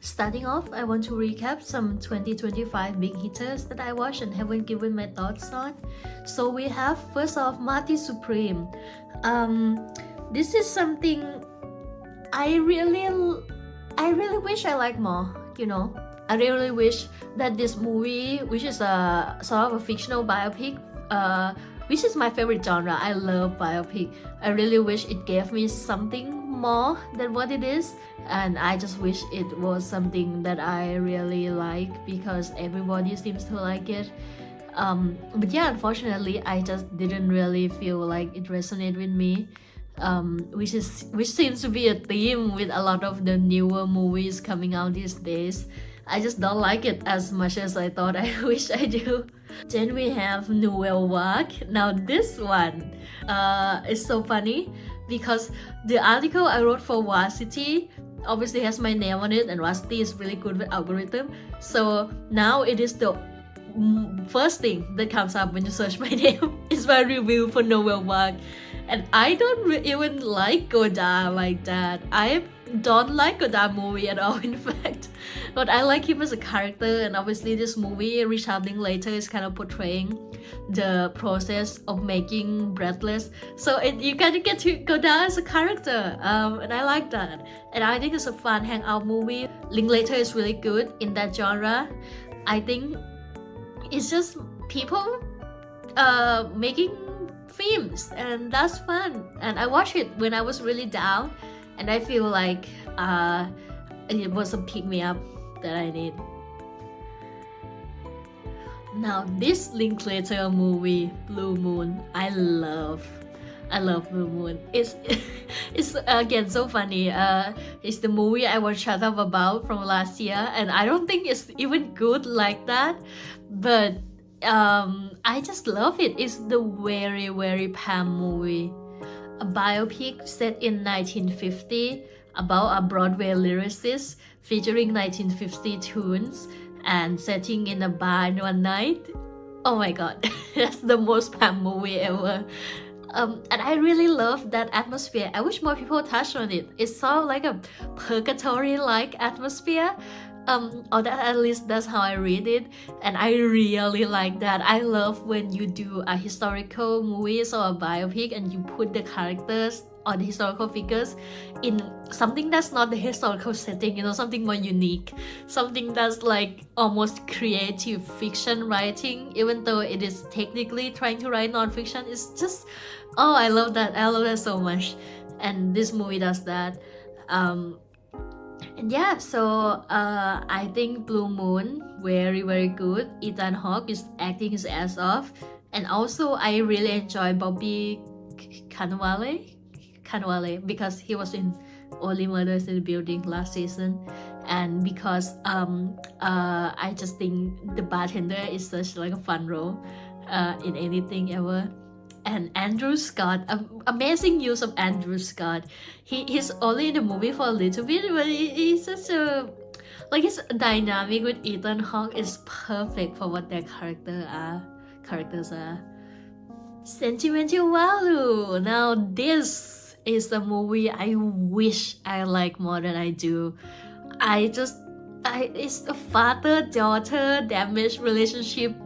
Starting off, I want to recap some 2025 big hitters that I watched and haven't given my thoughts on. So we have first off Marty Supreme. This is something I really wish I liked more. I really wish that this movie, which is a sort of a fictional biopic, which is my favorite genre. I love biopic. I really wish it gave me something more than what it is, and I just wish it was something that I really like because everybody seems to like it. But yeah, unfortunately, I just didn't really feel like it resonated with me. Which seems to be a theme with a lot of the newer movies coming out these days. I just don't like it as much as I thought I wish I do. Then we have Nouvelle Vague. Now this one is so funny because the article I wrote for Varsity obviously has my name on it, and Varsity is really good with algorithm. So now it is the first thing that comes up when you search my name is my review for Nouvelle Vague. And I don't even like Godard like that. I don't like Godard movie at all, in fact. But I like him as a character, and obviously this movie, Richard Linklater, is kind of portraying the process of making Breathless. So you kind of get to Godard as a character, and I like that. And I think it's a fun hangout movie. Linklater is really good in that genre. I think it's just people making films, and that's fun. And I watched it when I was really down, and I feel like it was a pick me up that I need. Now this Linklater movie, Blue Moon, I love Blue Moon. It's again so funny. It's the movie I was shut up about from last year, and I don't think it's even good like that, but I just love it. It's the very Pam movie, a biopic set in 1950 about a Broadway lyricist featuring 1950 tunes and setting in a bar in one night. Oh my god, that's the most Pam movie ever. And I really love that atmosphere. I wish more people touched on it. It's sort of like a purgatory-like atmosphere. Or that, at least that's how I read it, and I really like that. I love when you do a historical movies or a biopic and you put the characters or the historical figures in something that's not the historical setting, something more unique, something that's like almost creative fiction writing, even though it is technically trying to write non-fiction. It's just, oh, I love that so much, and this movie does that. And yeah, so I think Blue Moon, very good. Ethan Hawke is acting his ass off, and also I really enjoy Bobby Cannavale because he was in Only Murders in the Building last season, and because I just think the bartender is such like a fun role in anything ever. And Andrew Scott, amazing use of Andrew Scott. He's only in the movie for a little bit, but he's such a, like, his dynamic with Ethan Hawke is perfect for what their characters are. Sentimental Value. Now this is a movie I wish I like more than I do. It's a father-daughter damaged relationship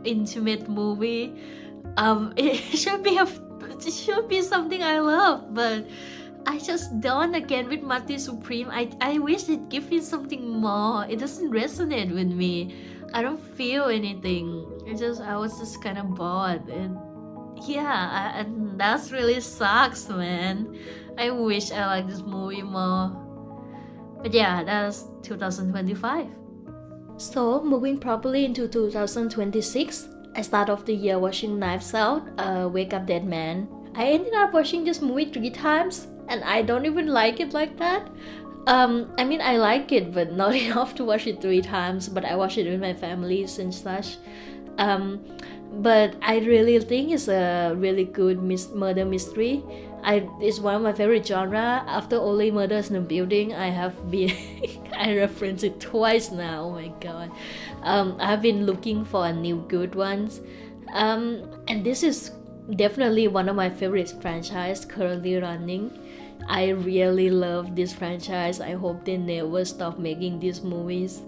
intimate movie. It should be something I love, but I just don't. Again with Marty Supreme, I wish it give me something more. It doesn't resonate with me. I don't feel anything. I was just kind of bored, and yeah, and that's really sucks, man. I wish I liked this movie more. But yeah, that's 2025. So moving properly into 2026. I started off the year watching Knives Out, Wake Up Dead Man. I ended up watching this movie 3 times, and I don't even like it like that. I mean, I like it, but not enough to watch it 3 times, but I watch it with my families and such. But I really think it's a really good murder mystery. It's one of my favorite genre. After Only Murders in the Building, I have been I referenced it twice now. Oh my god. I've been looking for a new good ones. And this is definitely one of my favorite franchise currently running. I really love this franchise. I hope they never stop making these movies.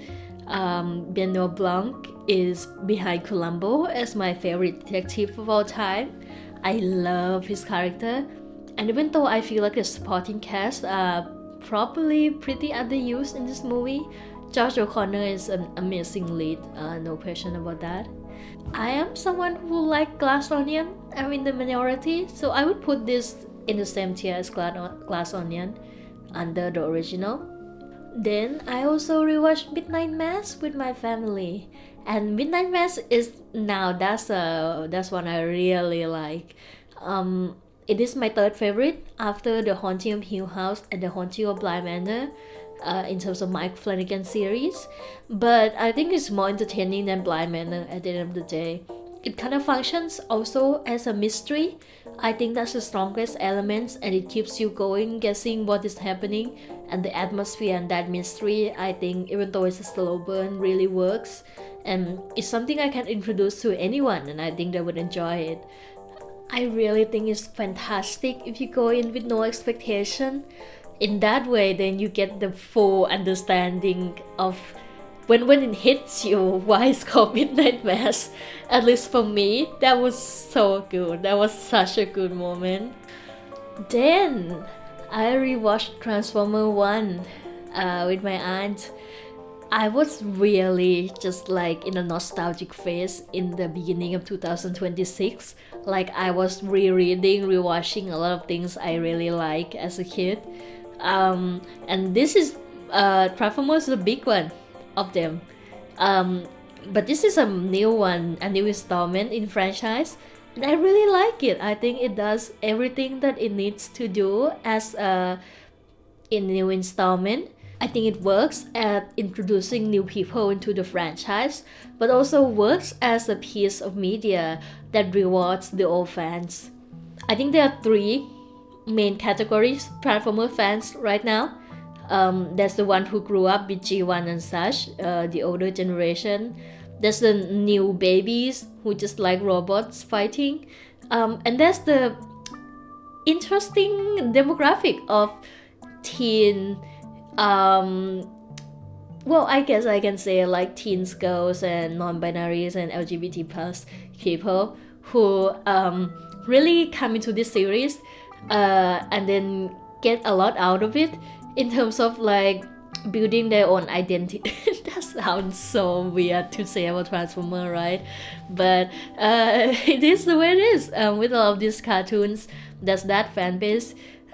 Benoit Blanc is behind Columbo as my favorite detective of all time. I love his character, and even though I feel like the supporting cast are probably pretty underused in this movie, Josh O'Connor is an amazing lead, no question about that. I am someone who like Glass Onion. I'm in the minority, so I would put this in the same tier as Glass Onion, under the original. Then I also rewatched Midnight Mass with my family, and Midnight Mass is now that's one I really like. It is my third favorite after The Haunting of Hill House and The Haunting of Bly Manor, in terms of Mike Flanagan series, but I think it's more entertaining than Bly Manor at the end of the day. It kind of functions also as a mystery. I think that's the strongest element, and it keeps you going, guessing what is happening, and the atmosphere and that mystery, I think, even though it's a slow burn, really works, and it's something I can introduce to anyone, and I think they would enjoy it. I really think it's fantastic if you go in with no expectation. In that way, then you get the full understanding of when it hits you why it's called Midnight Mass. At least for me, that was so good. That was such a good moment. Then I rewatched Transformer 1 with my aunt. I was really just like in a nostalgic phase in the beginning of 2026. Like I was rereading, rewatching a lot of things I really like as a kid. And this is Transformers is a big one of them. But this is a new one, a new installment in franchise, and I really like it. I think it does everything that it needs to do as a new installment. I think it works at introducing new people into the franchise, but also works as a piece of media that rewards the old fans. I think there are three main categories Transformer fans right now. There's the one who grew up with G1 and such, the older generation. There's the new babies who just like robots fighting. And there's the interesting demographic of teen, well, I guess I can say like teens, girls, and non-binaries and LGBT plus people who really come into this series and then get a lot out of it in terms of like building their own identity. That sounds so weird to say about Transformer, right? But it is the way it is. With all of these cartoons, there's that fan base.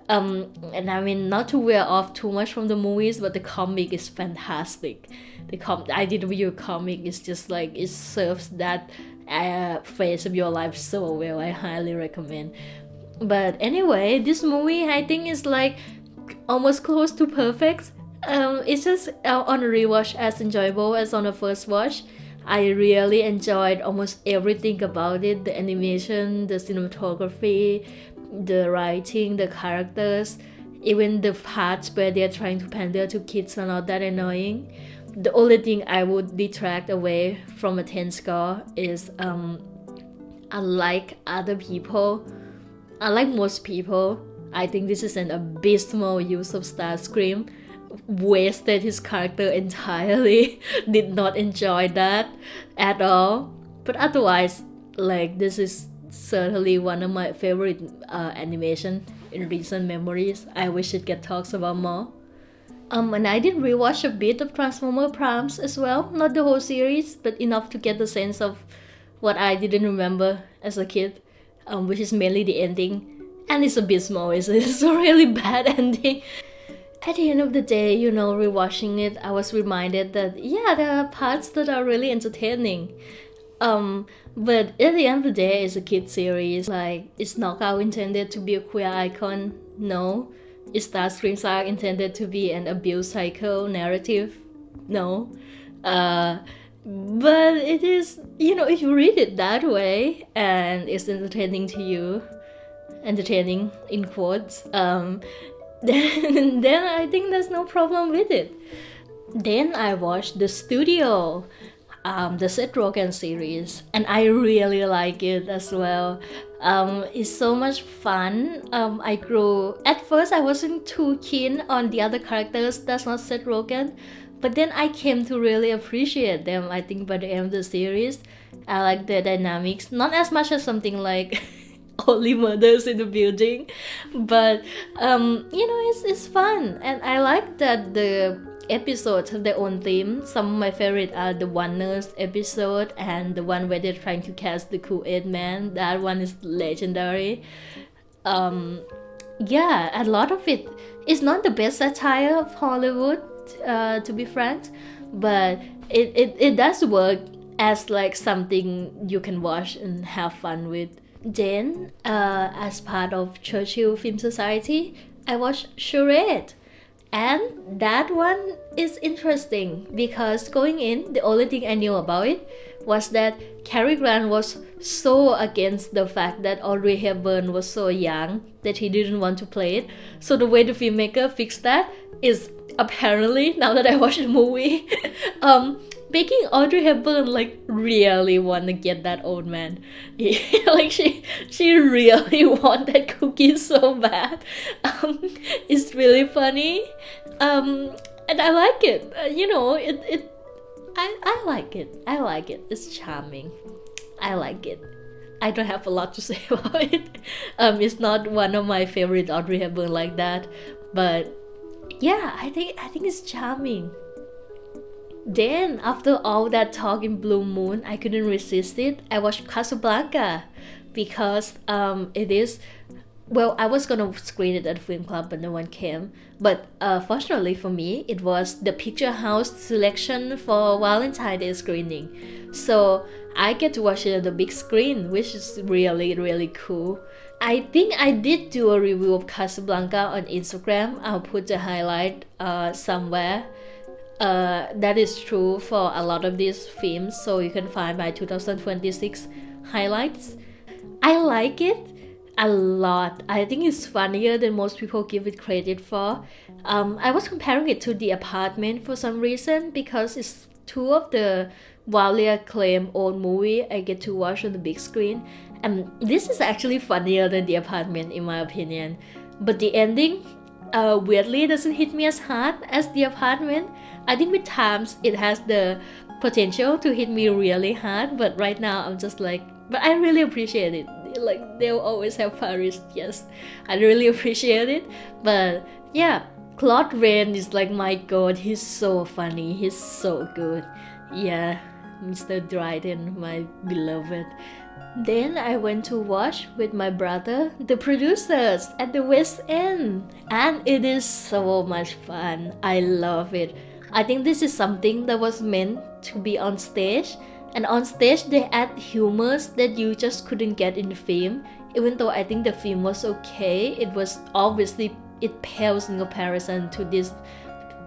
And I mean, not to wear off too much from the movies, but the comic is fantastic. The IDW comic is just like, it serves that phase of your life so well. I highly recommend. But anyway, this movie I think is like almost close to perfect. It's just on a rewatch as enjoyable as on a first watch. I really enjoyed almost everything about it. The animation, the cinematography, the writing, the characters, even the parts where they're trying to pander to kids are not that annoying. The only thing I would detract away from a 10 score is unlike other people, unlike most people, I think this is an abysmal use of Starscream. Wasted his character entirely. Did not enjoy that at all. But otherwise, like, this is certainly one of my favorite animation in recent memories. I wish it get talked about more. And I did rewatch a bit of Transformer Primes as well. Not the whole series, but enough to get the sense of what I didn't remember as a kid, which is mainly the ending. And it's abysmal. It's a really bad ending. At the end of the day, you know, rewatching it, I was reminded that, yeah, there are parts that are really entertaining. But at the end of the day, it's a kid series. Like, is Knockout intended to be a queer icon? No. Is Starscream's arc intended to be an abuse cycle narrative? No. But it is, you know, if you read it that way and it's entertaining to you, entertaining in quotes, then I think there's no problem with it. Then I watched The Studio. the Seth Rogen series, and I really like it as well. It's so much fun. At first I wasn't too keen on the other characters that's not Seth Rogen, but then I came to really appreciate them. I think by the end of the series, I like the dynamics, not as much as something like only murders in the building, but it's fun, and I like that the episodes have their own theme. Some of my favorite are the one nurse episode and the one where they're trying to catch the Kool-Aid man. That one is legendary. Yeah, a lot of it is not the best satire of Hollywood, to be frank, but it does work as like something you can watch and have fun with. Then, as part of Churchill Film Society, I watched Charade. And that one is interesting because going in, the only thing I knew about it was that Cary Grant was so against the fact that Audrey Hepburn was so young that he didn't want to play it. So the way the filmmaker fixed that is apparently, now that I watched the movie, making Audrey Hepburn like really want to get that old man. Like she really want that cookie so bad. It's really funny, and I like it. I like it. I like it. It's charming. I like it. I don't have a lot to say about it. It's not one of my favorite Audrey Hepburn like that, but yeah, I think it's charming. Then, after all that talk in Blue Moon, I couldn't resist it. I watched Casablanca because it is. Well, I was gonna screen it at Film Club, but no one came. But fortunately for me, it was the Picture House selection for Valentine's Day screening. So I get to watch it on the big screen, which is really, really cool. I think I did do a review of Casablanca on Instagram. I'll put the highlight somewhere. That is true for a lot of these films, so you can find my 2026 highlights. I like it a lot. I think it's funnier than most people give it credit for. I was comparing it to The Apartment for some reason because it's two of the wildly acclaimed old movie I get to watch on the big screen, and this is actually funnier than The Apartment in my opinion. But the ending weirdly doesn't hit me as hard as The Apartment. I think with times it has the potential to hit me really hard, but right now I'm just like, but I really appreciate it. Like, they'll always have Paris, yes, I really appreciate it. But yeah, Claude Rains is like, my god, he's so funny, he's so good. Yeah, Mr. Dryden, my beloved. Then I went to watch with my brother The Producers at the West End, and it is so much fun. I love it. I think this is something that was meant to be on stage, and on stage they add humors that you just couldn't get in the film. Even though I think the film was okay, it was obviously, it pales in comparison to these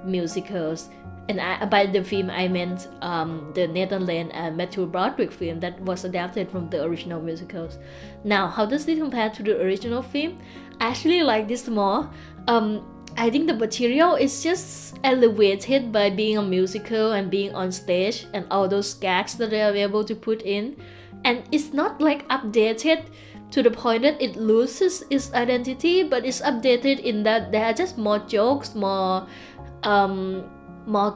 musicals. And by the film I meant the Nathan Lane and Matthew Broderick film that was adapted from the original musicals. Now, how does this compare to the original film? I actually like this more. I think the material is just elevated by being a musical and being on stage and all those gags that they are able to put in. And it's not like updated to the point that it loses its identity, but it's updated in that there are just more jokes, more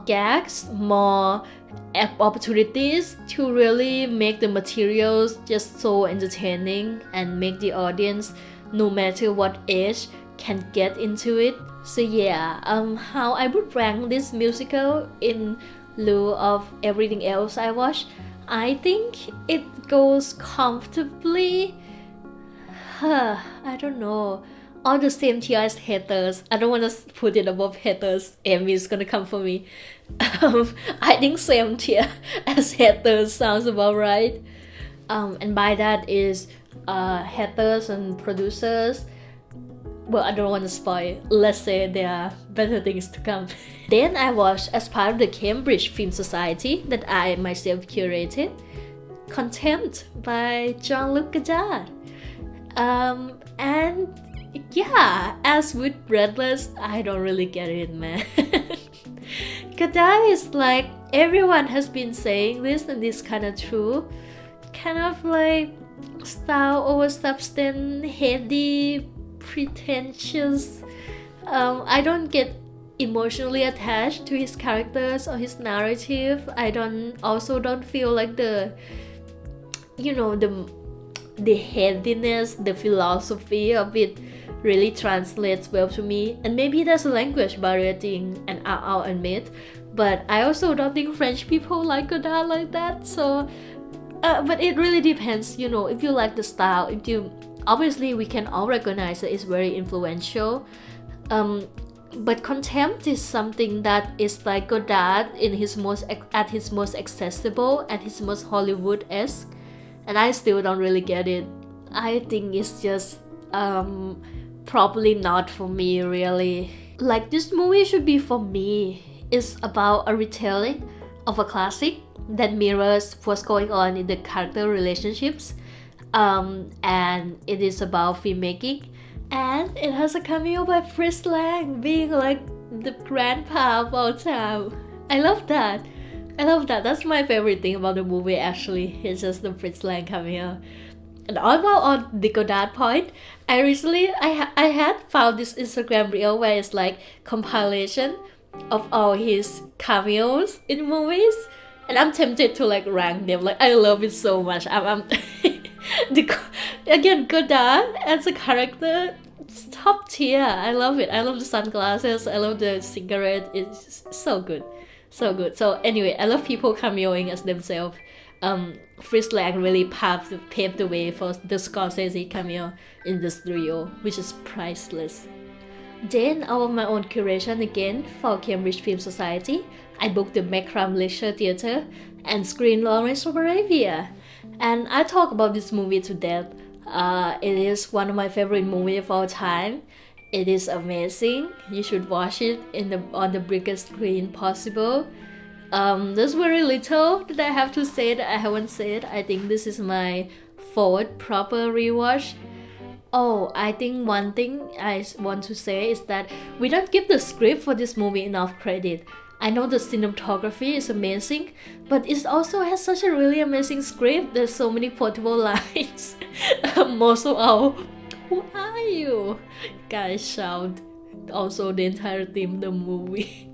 gags, more opportunities to really make the materials just so entertaining and make the audience, no matter what age, can get into it. So yeah, how I would rank this musical in lieu of everything else I watched, I think it goes comfortably, I don't know, all the same tier as Haters. I don't want to put it above Haters. Amy is gonna come for me. I think same tier as Haters sounds about right. And by that is Haters and Producers. Well, I don't want to spoil. Let's say there are better things to come. Then I watched, as part of the Cambridge Film Society that I myself curated, Contempt by Jean-Luc Godard. And yeah, as with Breathless, I don't really get it, man. Godard is like, everyone has been saying this, and this kind of true. Kind of like style over substance, heady, pretentious. I don't get emotionally attached to his characters or his narrative. I don't feel like the headiness, the philosophy of it really translates well to me. And maybe there's a language barrier thing, and I'll admit, but I also don't think French people like Godard like that. So but it really depends, if you like the style. If you obviously, we can all recognize that it's very influential, but Contempt is something that is like Godard at his most accessible, at his most Hollywood-esque, and I still don't really get it. I think it's just probably not for me, really. Like, this movie should be for me. It's about a retelling of a classic that mirrors what's going on in the character relationships, and it is about filmmaking, and it has a cameo by Fritz Lang being like the grandpa of all time. I love that. That's my favorite thing about the movie, actually. It's just the Fritz Lang cameo. And on the Godard point, I had found this Instagram reel where it's like compilation of all his cameos in movies, and I'm tempted to like rank them. Like, I love it so much. I'm again, Godard as a character, it's top tier. I love it. I love the sunglasses. I love the cigarette. It's so good. So anyway, I love people cameoing as themselves. Fritz Lang really paved the way for the Scorsese cameo in this trio, which is priceless. Then, out of my own curation again for Cambridge Film Society, I booked the Macram Lecture Theatre and screened Lawrence of Arabia. And I talk about this movie to death. It is one of my favorite movies of all time. It is amazing. You should watch it on the biggest screen possible. There's very little that I have to say that I haven't said. I think this is my fourth proper rewatch. Oh, I think one thing I want to say is that we don't give the script for this movie enough credit. I know the cinematography is amazing, but it also has such a really amazing script. There's so many quotable lines. Most of all, who are you? Guys shout. Also the entire theme of the movie.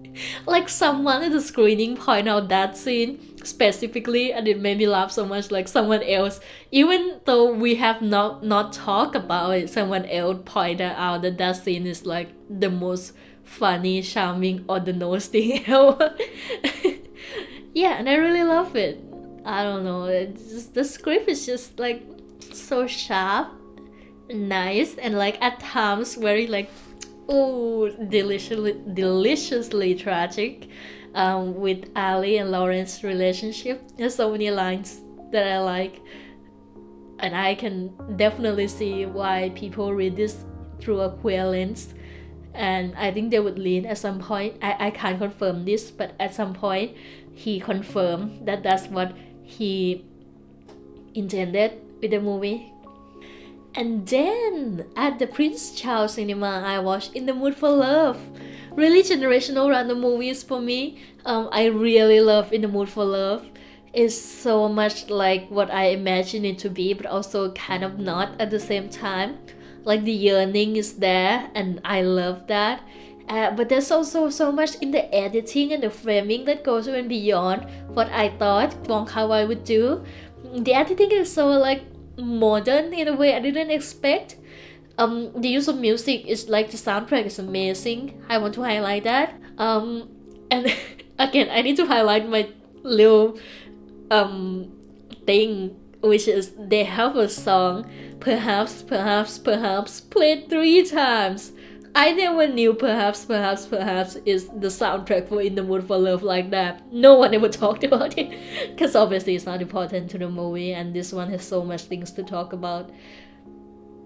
Like, someone at the screening point out that scene specifically, and it made me laugh so much. Like, someone else, even though we have not talked about it, someone else pointed out that scene is like the most funny, charming, on the nose thing ever. Yeah, and I really love it. I don't know, the script is just like so sharp, nice, and like at times very like, oh, deliciously tragic, with Ali and Lawrence's relationship. There's so many lines that I like, and I can definitely see why people read this through a queer lens. And I think they would lean at some point. I can't confirm this, but at some point he confirmed that that's what he intended with the movie. And then at the Prince Charles Cinema, I watched In the Mood for Love. Really generational random movies for me. I really love In the Mood for Love. It's so much like what I imagine it to be, but also kind of not at the same time. Like, the yearning is there, and I love that. But there's also so much in the editing and the framing that goes even beyond what I thought Wong Kar-wai would do. The editing is so like modern in a way I didn't expect. The use of music is like, the soundtrack is amazing. I want to highlight that. And again, I need to highlight my little thing, which is they have a song, Perhaps, played 3 times. I never knew Perhaps is the soundtrack for In the Mood for Love like that. No one ever talked about it, because obviously it's not important to the movie, and this one has so much things to talk about.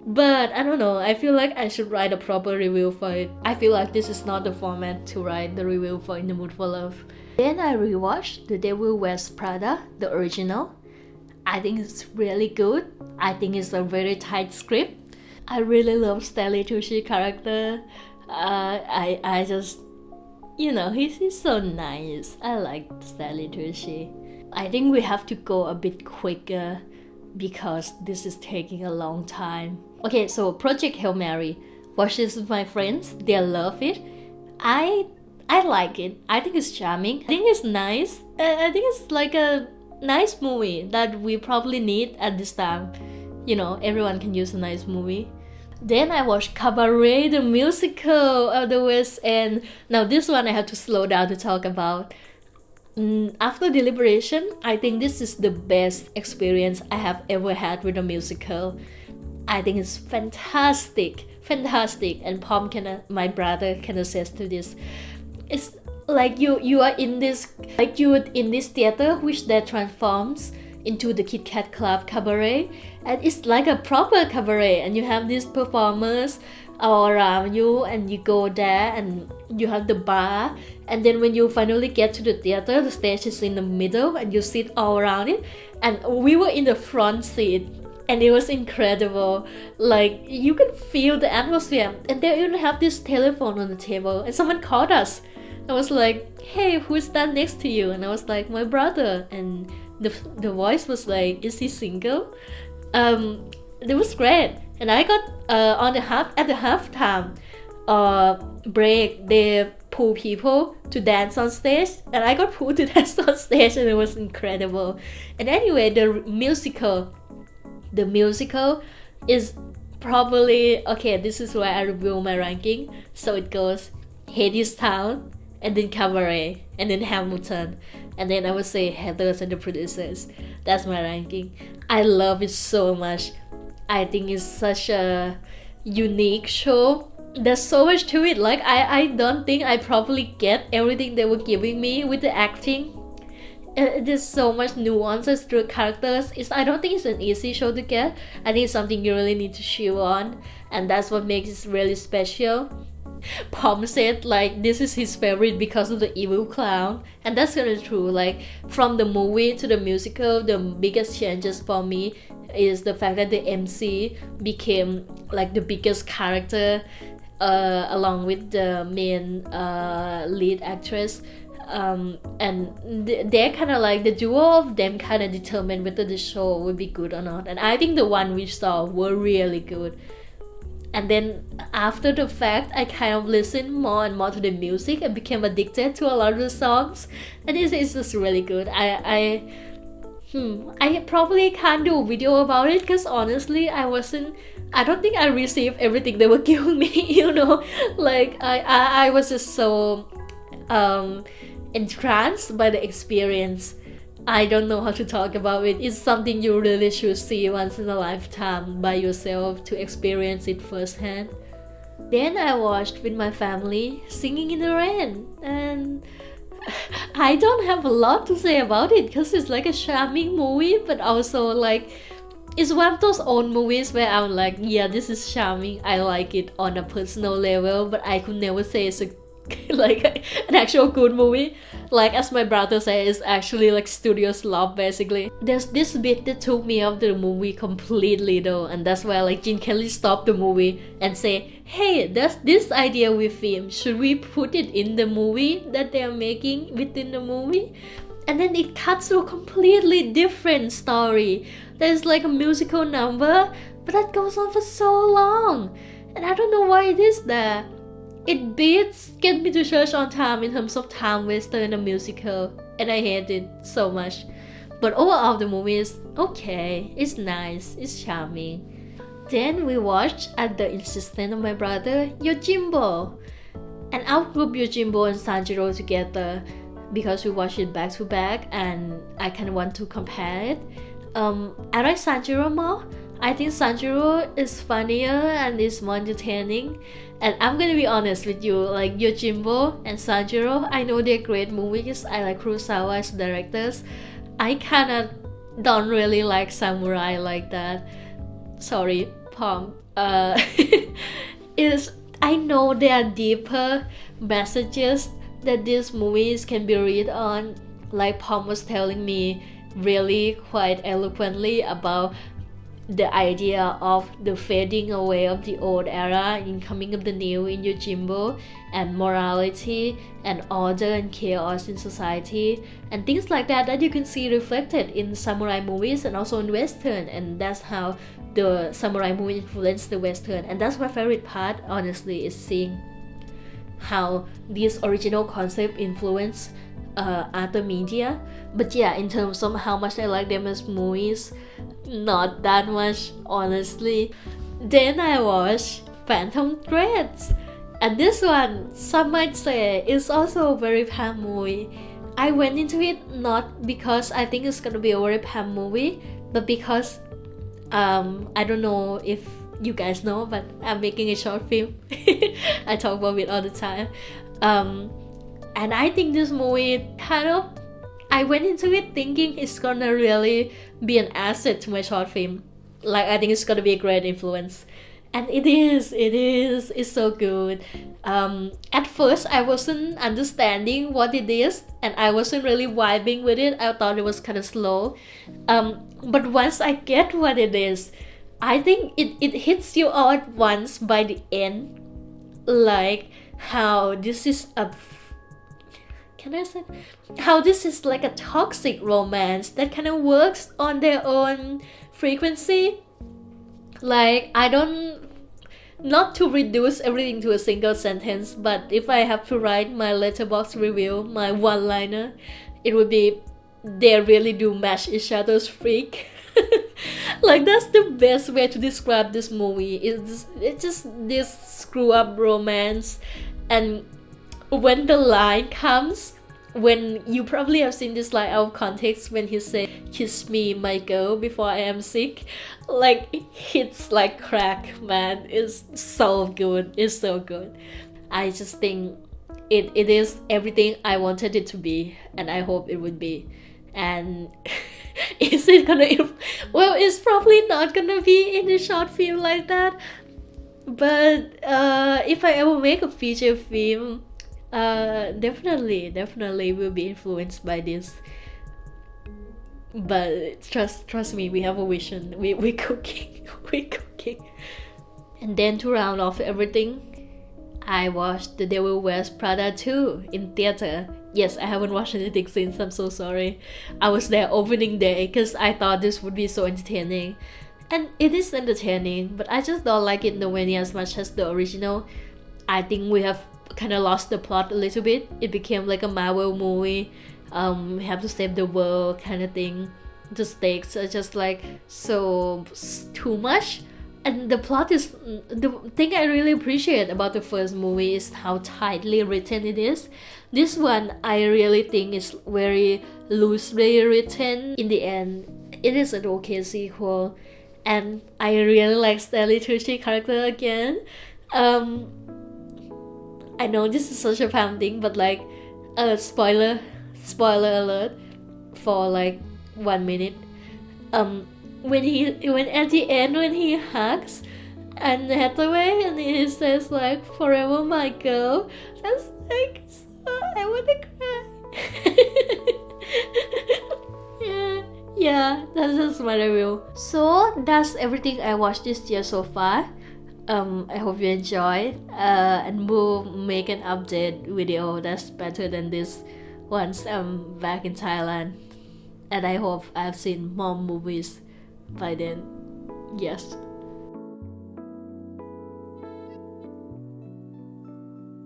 But I don't know, I feel like I should write a proper review for it. I feel like this is not the format to write the review for In the Mood for Love. Then I rewatched The Devil Wears Prada, the original. I think it's really good. I think it's a very tight script. I really love Stanley Tucci character. I just, you know, he's so nice. I like Stanley Tucci. I think we have to go a bit quicker because this is taking a long time. Okay, so Project Hail Mary. Watch this with my friends. They love it. I like it. I think it's charming. I think it's nice. I think it's like a nice movie that we probably need at this time. You know, everyone can use a nice movie. Then I watched Cabaret, the musical of the West End. Now this one I have to slow down to talk about. After deliberation, I think this is the best experience I have ever had with a musical. I think it's fantastic, and Pom my brother can attest to this. It's like you are in this theater which that transforms into the Kit Kat Club cabaret, and it's like a proper cabaret, and you have these performers all around you, and you go there and you have the bar, and then when you finally get to the theater, the stage is in the middle and you sit all around it, and we were in the front seat, and it was incredible. Like, you can feel the atmosphere, and they even have this telephone on the table, and someone called us. I was like, hey, who's that next to you? And I was like, my brother. And the voice was like, is he single? It was great. And I got at the halftime break, they pull people to dance on stage, and I got pulled to dance on stage, and it was incredible. And anyway, the musical is probably, okay, this is where I review my ranking. So it goes Hadestown, and then Cabaret, and then Hamilton, and then I would say Heathers and the Producers. That's my ranking. I love it so much. I think it's such a unique show. There's so much to it. Like, I don't think I probably get everything they were giving me with the acting. There's so much nuances to the characters. I don't think it's an easy show to get. I think it's something you really need to chew on, and that's what makes it really special. Pom said like this is his favorite because of the evil clown, and that's kind of true. Like, from the movie to the musical, the biggest changes for me is the fact that the MC became like the biggest character along with the main lead actress, and they're kind of like the duo of them kind of determined whether the show would be good or not, and I think the one we saw were really good. And then after the fact, I kind of listened more and more to the music and became addicted to a lot of the songs, and it's just really good. I probably can't do a video about it because honestly I don't think I received everything they were giving me, you know. Like, I was just so entranced by the experience. I don't know how to talk about it. It's something you really should see once in a lifetime by yourself to experience it firsthand. Then I watched with my family Singing in the Rain, and I don't have a lot to say about it because it's like a charming movie, but also like it's one of those old movies where I'm like, yeah, this is charming, I like it on a personal level, but I could never say it's a like an actual good movie. Like, as my brother said, it's actually like studio slop basically. There's this bit that took me off the movie completely though, and that's where like Gene Kelly stopped the movie and say, hey, there's this idea with film, should we put it in the movie that they're making within the movie? And then it cuts to a completely different story. There's like a musical number, but that goes on for so long, and I don't know why it is there. It beats Get Me to Church on Time in terms of time waster in a musical, and I hate it so much. But overall the movie is okay, it's nice, it's charming. Then we watched, at the insistence of my brother, Yojimbo. And I'll group Yojimbo and Sanjiro together because we watched it back to back and I kind of want to compare it. I like Sanjiro more. I think Sanjiro is funnier and is more entertaining. And I'm gonna be honest with you, like Yojimbo and Sanjiro, I know they're great movies. I like Kurosawa as directors. I kinda don't really like samurai like that. Sorry, Pom. I know there are deeper messages that these movies can be read on. Like Pom was telling me really quite eloquently about the idea of the fading away of the old era and coming of the new in Yojimbo, and morality and order and chaos in society and things like that that you can see reflected in samurai movies and also in Western, and that's how the samurai movie influenced the Western. And that's my favorite part, honestly, is seeing how this original concept influenced other media. But yeah, in terms of how much I like them as movies, not that much, honestly. Then I watched Phantom Threads, and this one, some might say, is also a very Pam movie. I went into it not because I think it's gonna be a very Pam movie, but because I don't know if you guys know, but I'm making a short film. I talk about it all the time. And I think this movie kind of, I went into it thinking it's gonna really be an asset to my short film. Like, I think it's gonna be a great influence. And it's so good. At first I wasn't understanding what it is, and I wasn't really vibing with it. I thought it was kind of slow. But once I get what it is, I think it hits you all at once by the end. Like, how this is a can I say how this is like a toxic romance that kind of works on their own frequency. Like, I don't, not to reduce everything to a single sentence, but if I have to write my letterbox review, my one-liner, it would be, they really do match each other's freak. Like, that's the best way to describe this movie. It's just this screw up romance. And when the line comes, when you probably have seen this line out of context, when he said, "Kiss me, my girl, before I am sick," like, it hits like crack, man. It's so good. It's so good. I just think it is everything I wanted it to be, and I hope it would be. And is it gonna, well, it's probably not gonna be in a short film like that, but if I ever make a feature film, definitely will be influenced by this. But trust me, we have a vision. We cooking. We cooking. And then to round off everything, I watched The Devil Wears Prada 2 in theater. Yes, I haven't watched anything since, I'm so sorry. I was there opening day because I thought this would be so entertaining. And it is entertaining, but I just don't like it nowhere near as much as the original. I think we have kind of lost the plot a little bit. It became like a Marvel movie. We have to save the world kind of thing. The stakes are just like so too much. And the plot is, the thing I really appreciate about the first movie is how tightly written it is. This one I really think is very loosely written. In the end, it is an okay sequel, and I really like Stanley Tucci character again. I know this is such a Pam thing, but like, spoiler alert for like 1 minute. When at the end, when he hugs Anne Hathaway and he says like, "Forever my girl," that's like, so, I wanna cry. yeah, that's just my review. So that's everything I watched this year so far. I hope you enjoyed, and we'll make an update video that's better than this once I'm back in Thailand, and I hope I've seen more movies by then. Yes.